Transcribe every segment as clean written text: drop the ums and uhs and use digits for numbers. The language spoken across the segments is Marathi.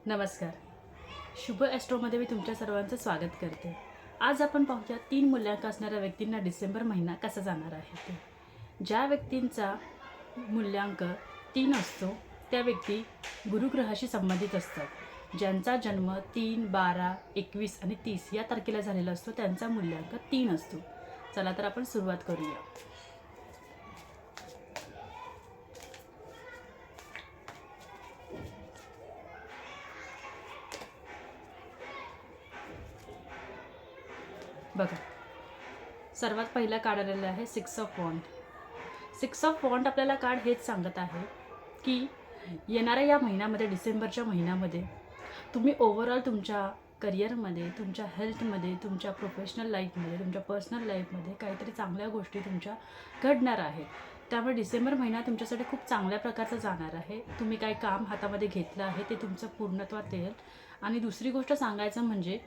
नमस्कार. शुभ ॲस्ट्रोमध्ये मी तुमच्या सर्वांचं स्वागत करते. आज आपण पाहूया 3 मूल्यांक असणाऱ्या व्यक्तींना डिसेंबर महिना कसा जाणार आहे ते. ज्या व्यक्तींचा मूल्यांक 3 असतो त्या व्यक्ती गुरुग्रहाशी संबंधित असतात. ज्यांचा जन्म 3, 12, 21 आणि 30 या तारखेला झालेला असतो त्यांचा मूल्यांक 3 असतो. चला तर आपण सुरुवात करूया. बघा, सर्वात पहिला कार्ड आलेला आहे 6 ऑफ वॉन्ड. 6 ऑफ वॉन्ड आपल्याला कार्ड हेच सांगत आहे की येणाऱ्या या महिन्यामध्ये, डिसेंबरच्या महिन्यामध्ये तुम्ही ओव्हरऑल तुमच्या करिअरमध्ये, तुमच्या हेल्थमध्ये, तुमच्या प्रोफेशनल लाईफमध्ये, तुमच्या पर्सनल लाईफमध्ये काहीतरी चांगल्या गोष्टी तुमच्या घडणार आहेत. त्यामुळे डिसेंबर महिना तुमच्यासाठी खूप चांगल्या प्रकारचा जाणार आहे. तुम्ही काही काम हातामध्ये घेतलं आहे ते तुमचं पूर्णत्वात येईल. आणि दुसरी गोष्ट सांगायचं म्हणजे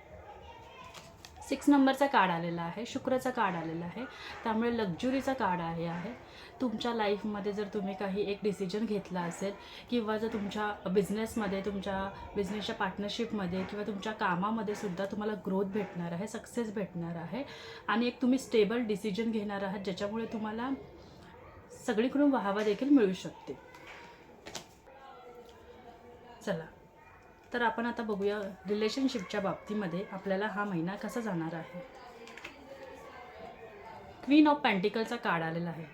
6 नंबरचा कार्ड आलेला आहे, शुक्रचा कार्ड आलेला आहे. त्यामुळे लक्झुरीचा कार्ड आहे. तुमच्या लाईफमध्ये जर तुम्ही काही एक डिसिजन घेतला असेल किंवा जर तुमच्या बिझनेसमध्ये, तुमच्या बिझनेसच्या पार्टनरशिपमध्ये किंवा तुमच्या कामामध्ये सुद्धा तुम्हाला ग्रोथ भेटणार आहे, सक्सेस भेटणार आहे आणि एक तुम्ही स्टेबल डिसिजन घेणार आहात ज्याच्यामुळे तुम्हाला सगळीकडून वाहवा देखील मिळू शकते. चला तर आपण आता बघूया रिलेशनशिपच्या बाबतीमध्ये आपल्याला हा महिना कसा जाणार आहे. क्वीन ऑफ पेंटिकलचा कार्ड आलेला आहे.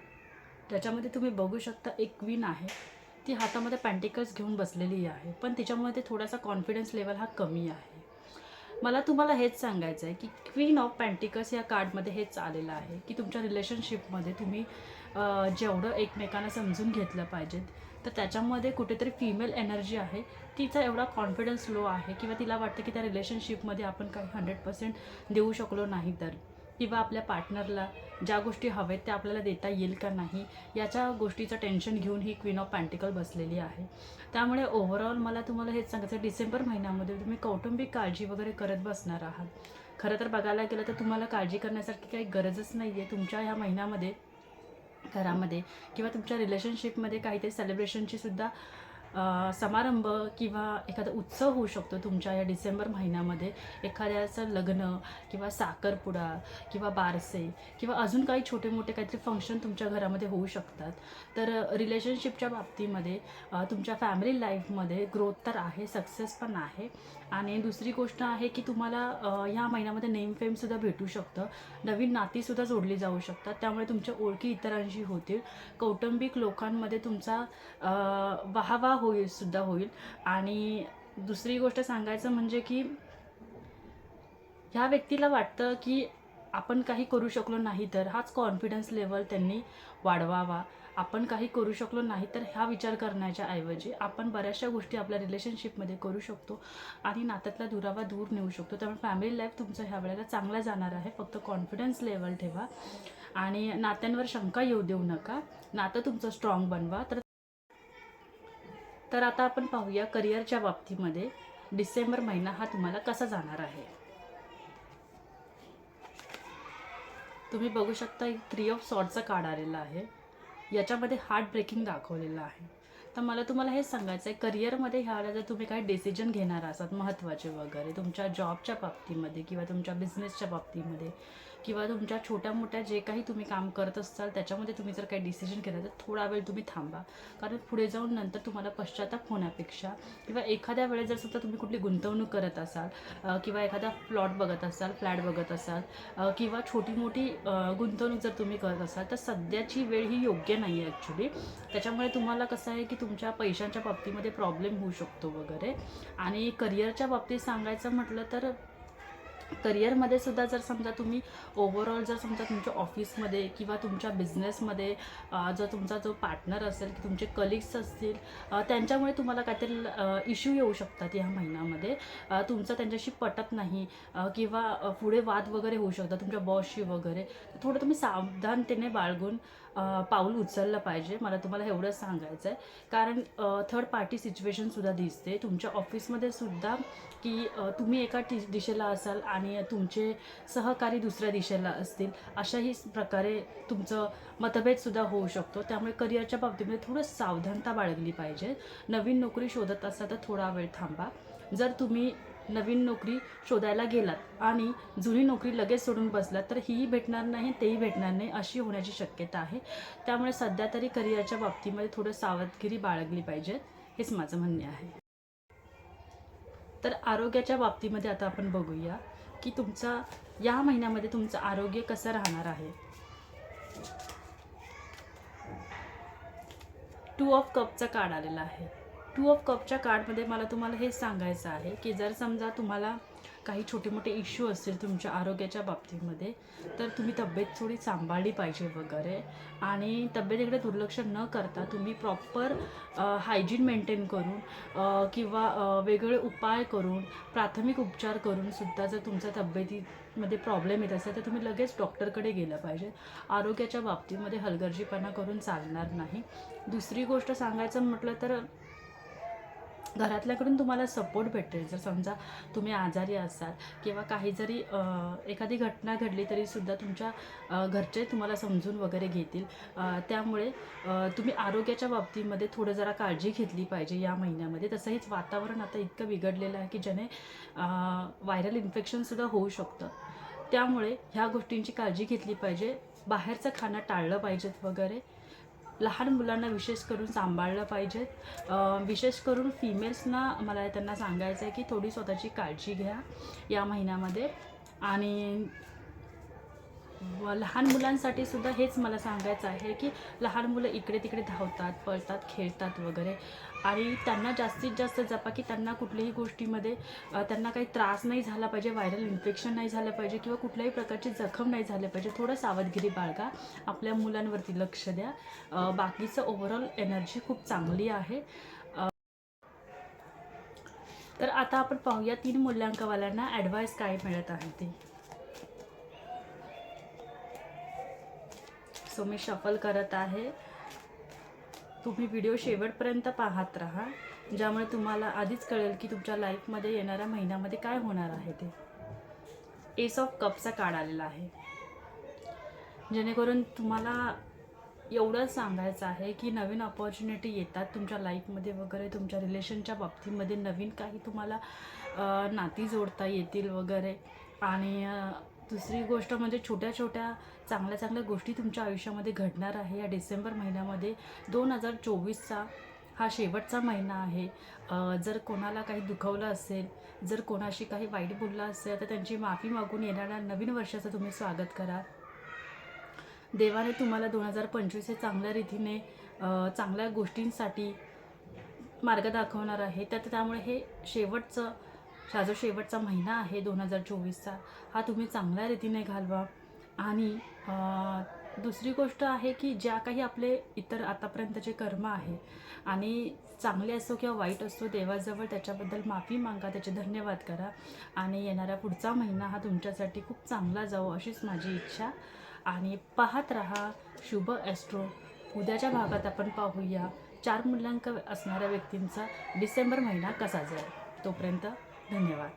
त्याच्यामध्ये तुम्ही बघू शकता एक क्वीन आहे, ती हातामध्ये पेंटिकल्स घेऊन बसलेली आहे, पण तिच्यामध्ये थोडासा कॉन्फिडन्स लेवल हा कमी आहे. मला तुम्हाला हेच सांगायचं आहे की क्वीन ऑफ पेंटिकल्स या कार्डमध्ये हेच आलेलं आहे की तुमच्या रिलेशनशिपमध्ये तुम्ही जेवढं एकमेकांना समजून घेतलं पाहिजेत, तर त्याच्यामध्ये कुठेतरी फिमेल एनर्जी आहे, तिचा एवढा कॉन्फिडन्स लो आहे किंवा तिला वाटतं की त्या रिलेशनशिपमध्ये आपण काही 100% देऊ शकलो नाही तर, किंवा आपल्या पार्टनरला ज्या गोष्टी हवेत त्या आपल्याला देता येईल का नाही याच्या गोष्टीचं टेन्शन घेऊन ही क्वीन ऑफ पेंटिकल बसलेली आहे. त्यामुळे ओव्हरऑल मला तुम्हाला हेच सांगायचं, डिसेंबर महिन्यामध्ये तुम्ही कौटुंबिक काळजी वगैरे करत बसणार आहात. खरं तर बघायला गेलं तर तुम्हाला काळजी करण्यासारखी काही गरजच नाही आहे. तुमच्या ह्या महिन्यामध्ये घरामध्ये किंवा तुमच्या रिलेशनशिपमध्ये काहीतरी सेलिब्रेशनची सुद्धा समारंभ किंवा एखादा उत्सव होऊ शकतो तुमच्या या डिसेंबर महिन्यामध्ये. एखाद्याचं लग्न किंवा साखरपुडा किंवा बारसे किंवा अजून काही छोटे मोठे काहीतरी फंक्शन तुमच्या घरामध्ये होऊ शकतात. तर रिलेशनशिपच्या बाबतीमध्ये तुमच्या फॅमिली लाईफमध्ये ग्रोथ तर आहे, सक्सेस पण आहे. आणि दुसरी गोष्ट आहे की तुम्हाला ह्या महिन्यामध्ये नेम फेमसुद्धा भेटू शकतं, नवीन नातीसुद्धा जोडली जाऊ शकतात. त्यामुळे तुमच्या ओळखी इतरांशी होतील, कौटुंबिक लोकांमध्ये तुमचा वाहवा होईल. आणि दुसरी गोष्ट सांगायचं म्हणजे की ह्या व्यक्तीला वाटतं की आपण काही करू शकलो नाही तर, हाच कॉन्फिडन्स लेवल त्यांनी वाढवावा. आपण काही करू शकलो नाही तर हा विचार करण्याच्या ऐवजी आपण बऱ्याचशा गोष्टी आपल्या रिलेशनशिपमध्ये करू शकतो आणि नात्यातला दुरावा दूर नेऊ शकतो. त्यामुळे फॅमिली लाईफ तुमचं ह्या वेळेला चांगला जाणार आहे. फक्त कॉन्फिडन्स लेवल ठेवा आणि नात्यांवर शंका येऊ देऊ नका. नातं तुमचं स्ट्रॉंग बनवा. तर आता आपण पाहूया करिअरच्या बाबतीमध्ये डिसेंबर महिना हा तुम्हाला कसा जाणार आहे. तुम्ही बघू शकता 3 ऑफ सॉर्डचा कार्ड आलेला आहे. याच्यामध्ये हार्ट ब्रेकिंग दाखवलेलं आहे. तर मला तुम्हाला हेच सांगायचं आहे, करिअरमध्ये ह्यावेळेला जर तुम्ही काही डिसिजन घेणार असाल महत्त्वाचे वगैरे तुमच्या जॉबच्या बाबतीमध्ये किंवा तुमच्या बिझनेसच्या बाबतीमध्ये किंवा तुमच्या छोट्या मोठ्या जे काही तुम्ही काम करत असाल त्याच्यामध्ये तुम्ही जर काही डिसिजन केलं तर थोडा वेळ तुम्ही थांबा. कारण पुढे जाऊन नंतर तुम्हाला पश्चाताप होण्यापेक्षा किंवा एखाद्या वेळेस जर सुद्धा तुम्ही कुठली गुंतवणूक करत असाल किंवा एखादा प्लॉट बघत असाल, फ्लॅट बघत असाल किंवा छोटी मोठी गुंतवणूक जर तुम्ही करत असाल तर सध्याची वेळ ही योग्य नाही आहे ॲक्च्युली. त्याच्यामुळे तुम्हाला कसं आहे की तुमच्या पैशांच्या बाबतीमध्ये प्रॉब्लेम होऊ शकतो वगैरे. आणि करिअरच्या बाबतीत सांगायचं म्हटलं तर करिअरमध्ये सुद्धा जर समजा तुम्ही ओव्हरऑल जर समजा तुमच्या ऑफिसमध्ये किंवा तुमच्या बिझनेसमध्ये जर तुमचा जो पार्टनर असेल की तुमचे कलिग्स असतील त्यांच्यामुळे तुम्हाला काहीतरी इश्यू येऊ शकतात या महिन्यामध्ये. तुमचं त्यांच्याशी पटत नाही किंवा पुढे वाद वगैरे होऊ शकतात तुमच्या बॉसशी वगैरे. थोडं तुम्ही सावधानतेने बाळगून पाऊल उचललं पाहिजे. मला तुम्हाला एवढंच सांगायचं आहे. कारण थर्ड पार्टी सिच्युएशनसुद्धा दिसते तुमच्या ऑफिसमध्ये सुद्धा की तुम्ही एका दिशेला असाल आणि तुमचे सहकारी दुसऱ्या दिशेला असतील. अशाही प्रकारे तुमचं मतभेदसुद्धा होऊ शकतो. त्यामुळे करिअरच्या बाबतीमध्ये थोडं सावधानता बाळगली पाहिजे. नवीन नोकरी शोधत असाल तर थोडा वेळ थांबा. जर तुम्ही नवीन नोकरी शोधायला गेलात आणि जुनी नोकरी लगेच सोडून बसलात तर हीही भेटणार नाही, तेही भेटणार नाही, अशी होण्याची शक्यता आहे. त्यामुळे सध्या तरी करिअरच्या बाबतीमध्ये थोडं सावधगिरी बाळगली पाहिजे, हेच माझं म्हणणे आहे. तर आरोग्याच्या बाबतीमध्ये आता आपण बघूया की तुमचा या महिन्यामध्ये तुमचं आरोग्य कसं राहणार आहे. 2 ऑफ कपचा कार्ड आलेला आहे. 2 ऑफ कपच्या कार्डमध्ये मला तुम्हाला हेच सांगायचं आहे की जर समजा तुम्हाला काही छोटे मोठे इश्यू असतील तुमच्या आरोग्याच्या बाबतीमध्ये तर तुम्ही तब्येत थोडी सांभाळली पाहिजे वगैरे, आणि तब्येतीकडे दुर्लक्ष न करता तुम्ही प्रॉपर हायजीन मेंटेन करून किंवा वेगवेगळे उपाय करून प्राथमिक उपचार करून सुद्धा जर तुमच्या तब्येतीमध्ये प्रॉब्लेम येत असेल तर तुम्ही लगेच डॉक्टरकडे गेलं पाहिजे. आरोग्याच्या बाबतीमध्ये हलगर्जीपणा करून चालणार नाही. दुसरी गोष्ट सांगायचं म्हटलं तर घरातल्याकडून तुम्हाला सपोर्ट भेटेल. जर समजा तुम्ही आजारी असाल किंवा काही जरी एखादी घटना घडली तरीसुद्धा तुमच्या घरचे तुम्हाला समजून वगैरे घेतील. त्यामुळे तुम्ही आरोग्याच्या बाबतीमध्ये थोडं जरा काळजी घेतली पाहिजे या महिन्यामध्ये. तसंहीच वातावरण आता इतकं बिघडलेलं आहे की ज्याने व्हायरल इन्फेक्शनसुद्धा होऊ शकतं. त्यामुळे ह्या गोष्टींची काळजी घेतली पाहिजे. बाहेरचं खाणं टाळलं पाहिजेत वगैरे. लहान मुलांना विशेष करून सांभाळलं पाहिजे. विशेष करून फिमेल्सना मला त्यांना सांगायचं आहे की थोडी स्वतःची काळजी घ्या या महिन्यामध्ये. आणि लहान मुलांसाठी सुद्धा हेच मला सांगायचं आहे की लहान मुलं इकडे तिकडे धावतात, पळतात, खेळतात वगैरे, आणि त्यांना जास्तीत जास्त जपा की त्यांना कुठल्याही गोष्टीमध्ये त्यांना काही त्रास नाही झाला पाहिजे, व्हायरल इन्फेक्शन नाही झालं पाहिजे किंवा कुठल्याही प्रकारची जखम नाही झाली पाहिजे. थोडं सावधगिरी बाळगा, आपल्या मुलांवरती लक्ष द्या. बाकीचं ओव्हरऑल एनर्जी खूप चांगली आहे. तर आता आपण पाहूया 3 मूल्यांकवाल्यांना ॲडवाईस काय मिळत आहे ते. सो मी शफल करत आहे. तुम्ही व्हिडिओ शेवटपर्यंत पाहत राहा, ज्यामुळे तुम्हाला आधीच कळेल की तुमच्या लाईफमध्ये येणाऱ्या महिन्यामध्ये काय होणार आहे ते. एस ऑफ कपचा कार्ड आलेला आहे, जेणेकरून तुम्हाला एवढंच सांगायचं आहे की नवीन अपॉर्च्युनिटी येतात तुमच्या लाईफमध्ये वगैरे. तुमच्या रिलेशनच्या बाबतीमध्ये नवीन काही तुम्हाला नाती जोडता येतील वगैरे. आणि दुसरी गोष्ट म्हणजे छोट्या छोट्या चांगल्या चांगल्या गोष्टी तुमच्या आयुष्यामध्ये घडणार आहे या डिसेंबर महिन्यामध्ये. 2024चा हा शेवटचा महिना आहे. जर कोणाला काही दुखवलं असेल, जर कोणाशी काही वाईट बोललं असेल तर त्यांची माफी मागून येणाऱ्या नवीन वर्षाचं तुम्ही स्वागत करा. देवाने तुम्हाला 2025 हे चांगल्या रीतीने चांगल्या गोष्टींसाठी मार्ग दाखवणार आहे. त्यामुळे हे हा जो शेवटचा महिना आहे 2024चा, हा तुम्ही चांगल्या रीतीने घालवा. आणि दुसरी गोष्ट आहे की ज्या काही आपले इतर आतापर्यंतचे कर्म आहे, आणि चांगले असो किंवा वाईट असो, देवाजवळ त्याच्याबद्दल माफी मागा, त्याचे धन्यवाद करा. आणि येणारा पुढचा महिना हा तुमच्यासाठी खूप चांगला जावो अशीच माझी इच्छा. आणि पाहत रहा शुभ ॲस्ट्रो. उद्याच्या भागात आपण पाहूया 4 मूल्यांक असणाऱ्या व्यक्तींचा डिसेंबर महिना कसा जाईल. तोपर्यंत धन्यवाद.